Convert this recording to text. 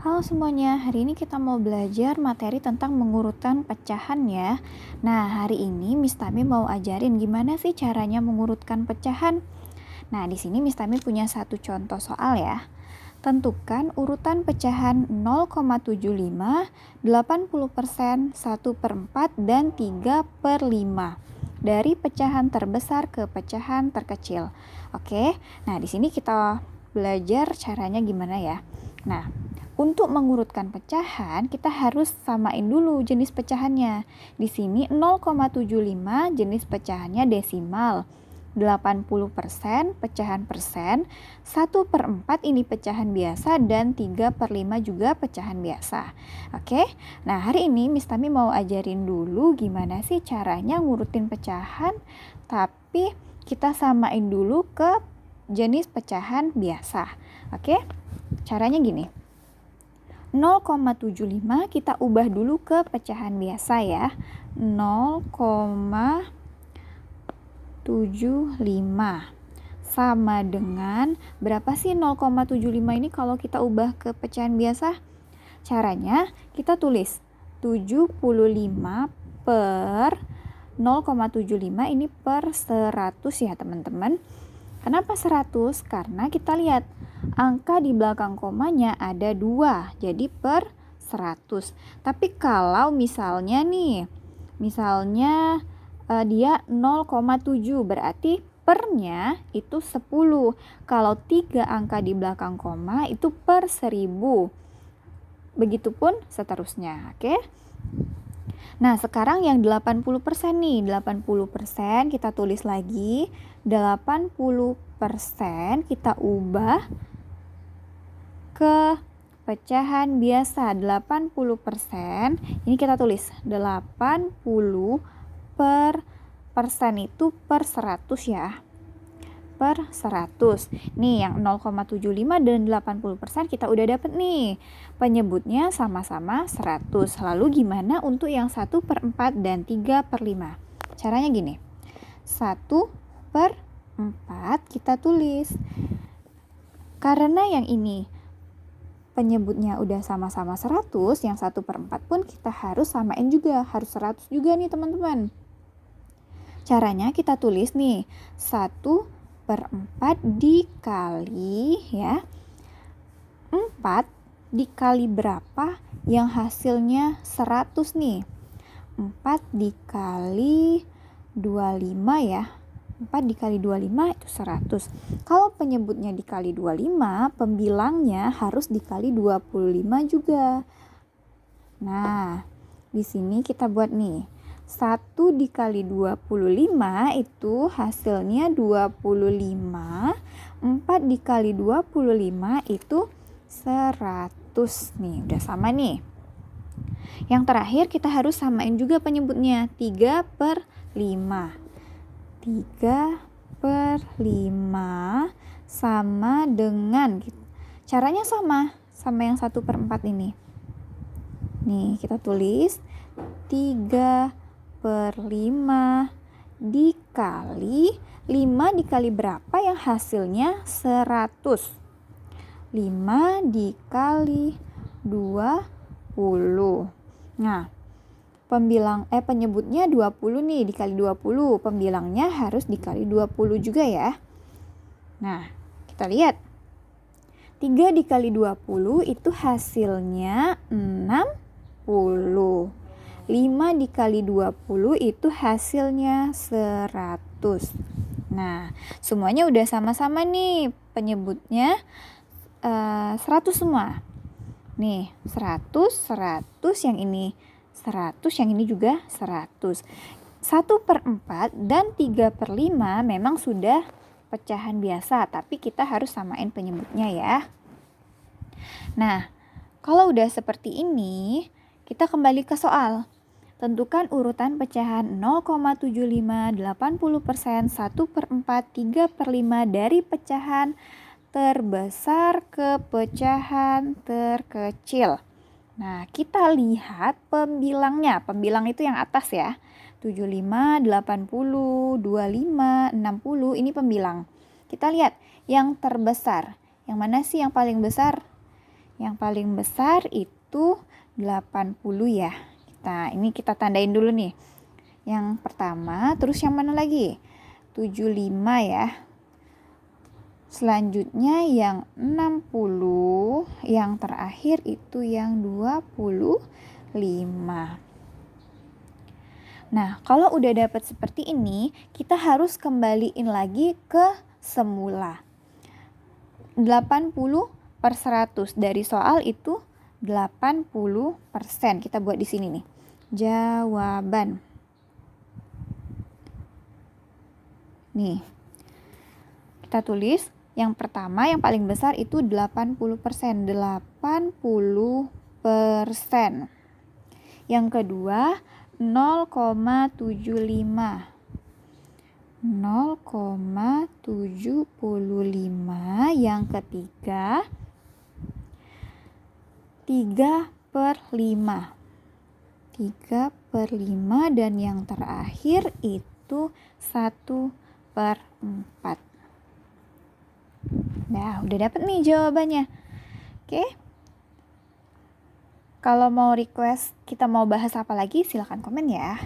Halo semuanya, hari ini kita mau belajar materi tentang mengurutkan pecahan ya. Nah, hari ini Miss Tami mau ajarin gimana sih caranya mengurutkan pecahan. Nah, di sini Miss Tami punya satu contoh soal ya. Tentukan urutan pecahan 0,75, 80%, 1/4, dan 3/5 dari pecahan terbesar ke pecahan terkecil. Oke, nah di sini kita belajar caranya gimana ya. Nah, untuk mengurutkan pecahan, kita harus samain dulu jenis pecahannya. Di sini 0,75 jenis pecahannya desimal. 80% pecahan persen, 1/4 ini pecahan biasa, dan 3/5 juga pecahan biasa. Oke, nah hari ini Miss Tami mau ajarin dulu gimana sih caranya ngurutin pecahan, tapi kita samain dulu ke jenis pecahan biasa. Oke, caranya gini. 0,75 kita ubah dulu ke pecahan biasa ya. 0,75 sama dengan berapa sih 0,75 ini kalau kita ubah ke pecahan biasa? Caranya kita tulis 75 per 0,75 ini per 100 ya teman-teman. Kenapa 100? Karena kita lihat angka di belakang komanya ada 2, jadi per 100. Tapi kalau misalnya nih, dia 0,7 berarti pernya itu 10. Kalau 3 angka di belakang koma itu per 1000. Begitupun seterusnya, oke? Nah, sekarang yang 80% nih, 80% kita tulis lagi, 80% kita ubah ke pecahan biasa. 80% ini kita tulis 80 per persen itu per 100 ya. Per 100. Nih yang 0,75 dan 80% kita udah dapet nih. Penyebutnya sama-sama 100. Lalu gimana untuk yang 1/4 dan 3/5? Caranya gini. 1/4 kita tulis. Karena yang ini penyebutnya udah sama-sama 100, yang 1/4 pun kita harus samain juga. Harus 100 juga nih teman-teman. Caranya kita tulis nih. 1/4 dikali ya 4 dikali berapa yang hasilnya 100 nih. 4 dikali 25 ya. 4 dikali 25 itu 100. Kalau penyebutnya dikali 25, pembilangnya harus dikali 25 juga. Nah, di sini kita buat nih. 1 dikali 25 itu hasilnya 25. 4 dikali 25 itu 100 nih. Udah sama nih. Yang terakhir kita harus samain juga penyebutnya. 3/5. 3/5 sama dengan, caranya sama yang 1/4 ini. Nih kita tulis 3/5 dikali 5 dikali berapa yang hasilnya 100. 5 dikali 20. Nah, penyebutnya 20 nih, dikali 20. Pembilangnya harus dikali 20 juga ya. Nah, kita lihat. 3 dikali 20 itu hasilnya 60. 5 dikali 20 itu hasilnya 100. Nah, semuanya udah sama-sama nih. Penyebutnya 100 semua. Nih, 100, yang ini 100, yang ini juga 100. 1/4 dan 3/5 memang sudah pecahan biasa, tapi kita harus samain penyebutnya ya. Nah, kalau udah seperti ini, kita kembali ke soal. Tentukan urutan pecahan 0,75, 80%, 1/4, 3/5 dari pecahan terbesar ke pecahan terkecil. Nah, kita lihat pembilangnya. Pembilang itu yang atas ya. 75, 80, 25, 60, ini pembilang. Kita lihat yang terbesar. Yang mana sih yang paling besar? Yang paling besar itu 80 ya. Ini kita tandain dulu nih. Yang pertama, terus yang mana lagi? 75 ya. Selanjutnya yang 60, yang terakhir itu yang 25. Nah, kalau udah dapat seperti ini, kita harus kembaliin lagi ke semula. 80/100 dari soal itu 80%. Kita buat di sini nih. Jawaban. Nih. Kita tulis yang pertama yang paling besar itu 80%. 80%. Yang kedua 0,75. 0,75. Yang ketiga 3/5. 3/5 dan yang terakhir itu 1/4. Nah, udah dapet nih jawabannya. Oke. Kalau mau request kita mau bahas apa lagi, silahkan komen ya.